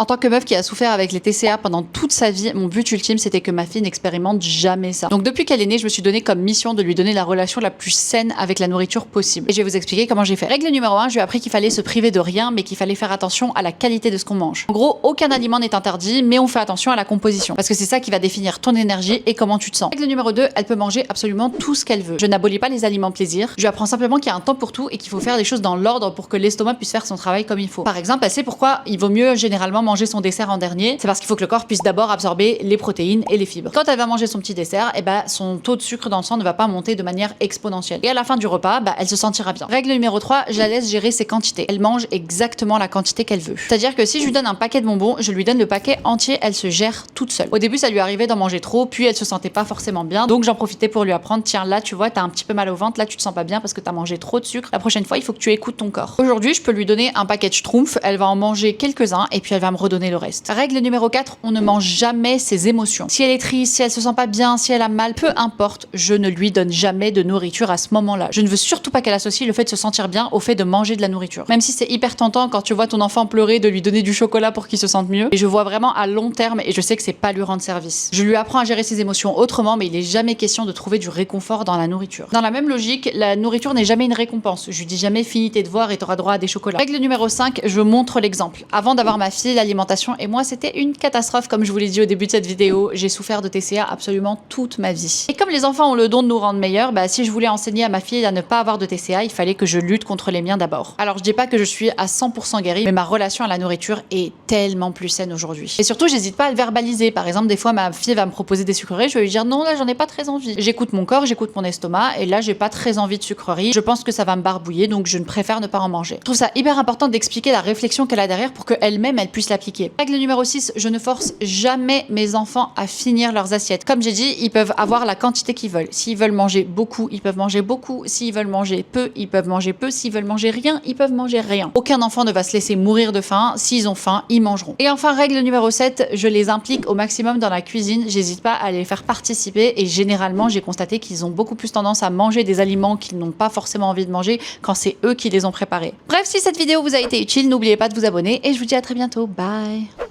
En tant que meuf qui a souffert avec les TCA pendant toute sa vie, mon but ultime c'était que ma fille n'expérimente jamais ça. Donc depuis qu'elle est née, je me suis donné comme mission de lui donner la relation la plus saine avec la nourriture possible. Et je vais vous expliquer comment j'ai fait. Règle numéro 1, je lui ai appris qu'il fallait se priver de rien, mais qu'il fallait faire attention à la qualité de ce qu'on mange. En gros, aucun aliment n'est interdit, mais on fait attention à la composition. Parce que c'est ça qui va définir ton énergie et comment tu te sens. Règle numéro 2, elle peut manger absolument tout ce qu'elle veut. Je n'abolis pas les aliments plaisir. Je lui apprends simplement qu'il y a un temps pour tout et qu'il faut faire les choses dans l'ordre pour que l'estomac puisse faire son travail comme il faut. Par exemple, elle sait pourquoi il vaut mieux généralement manger son dessert en dernier. C'est parce qu'il faut que le corps puisse d'abord absorber les protéines et les fibres. Quand elle va manger son petit dessert, son taux de sucre dans le sang ne va pas monter de manière exponentielle. Et à la fin du repas, elle se sentira bien. Règle numéro 3, je la laisse gérer ses quantités. Elle mange exactement la quantité qu'elle veut. C'est-à-dire que si je lui donne un paquet de bonbons, je lui donne le paquet entier, elle se gère toute seule. Au début, ça lui arrivait d'en manger trop, puis elle se sentait pas forcément bien. Donc j'en profitais pour lui apprendre, tiens, là tu vois, t'as un petit peu mal au ventre, là tu te sens pas bien parce que t'as mangé trop de sucre. La prochaine fois, il faut que tu écoutes ton corps. Aujourd'hui, je peux lui donner un paquet de schtroumpfs, elle va en manger quelques-uns et puis elle va me redonner le reste. Règle numéro 4, on ne mange jamais ses émotions. Si elle est triste, si elle se sent pas bien, si elle a mal, peu importe, je ne lui donne jamais de nourriture à ce moment-là. Je ne veux surtout pas qu'elle associe le fait de se sentir bien au fait de manger de la nourriture. Même si c'est hyper tentant quand tu vois ton enfant pleurer, de lui donner du chocolat pour qu'il se sente mieux. Et je vois vraiment à long terme et je sais que c'est pas lui rendre service. Je lui apprends à gérer ses émotions autrement, mais il est jamais question de trouver du réconfort dans la nourriture. Dans la même logique, la nourriture n'est jamais une récompense. Je lui dis jamais finis tes devoirs et t'auras droit à des chocolats. Règle numéro 5, je montre l'exemple. Avant d'avoir ma fille, l'alimentation et moi c'était une catastrophe comme je vous l'ai dit au début de cette vidéo. J'ai souffert de TCA absolument toute ma vie. Et comme les enfants ont le don de nous rendre meilleurs, si je voulais enseigner à ma fille à ne pas avoir de TCA, il fallait que je lutte contre les miens d'abord. Alors je dis pas que je suis à 100% guérie, mais ma relation à la nourriture est tellement plus saine aujourd'hui. Et surtout, j'hésite pas à le verbaliser. Par exemple, des fois ma fille va me proposer des sucreries, je vais lui dire non, là j'en ai pas très envie. J'écoute mon corps, j'écoute mon estomac, et là j'ai pas très envie de sucreries. Je pense que ça va me barbouiller, donc je ne préfère ne pas en manger. Je trouve ça hyper important d'expliquer la réflexion qu'elle a derrière pour qu'elle-même elle puisse l'appliquer. Règle numéro 6, je ne force jamais mes enfants à finir leurs assiettes. Comme j'ai dit, ils peuvent avoir la quantité qu'ils veulent. S'ils veulent manger beaucoup, ils peuvent manger beaucoup. S'ils veulent manger peu, ils peuvent manger peu. S'ils veulent manger rien, ils peuvent manger rien. Aucun enfant ne va se laisser mourir de faim. S'ils ont faim, ils mangeront. Et enfin, règle numéro 7, je les implique au maximum dans la cuisine. J'hésite pas à les faire participer et généralement, j'ai constaté qu'ils ont beaucoup plus tendance à manger des aliments qu'ils n'ont pas forcément envie de manger quand c'est eux qui les ont préparés. Bref, si cette vidéo vous a été utile, n'oubliez pas de vous abonner et je vous dis à très bientôt. Bye!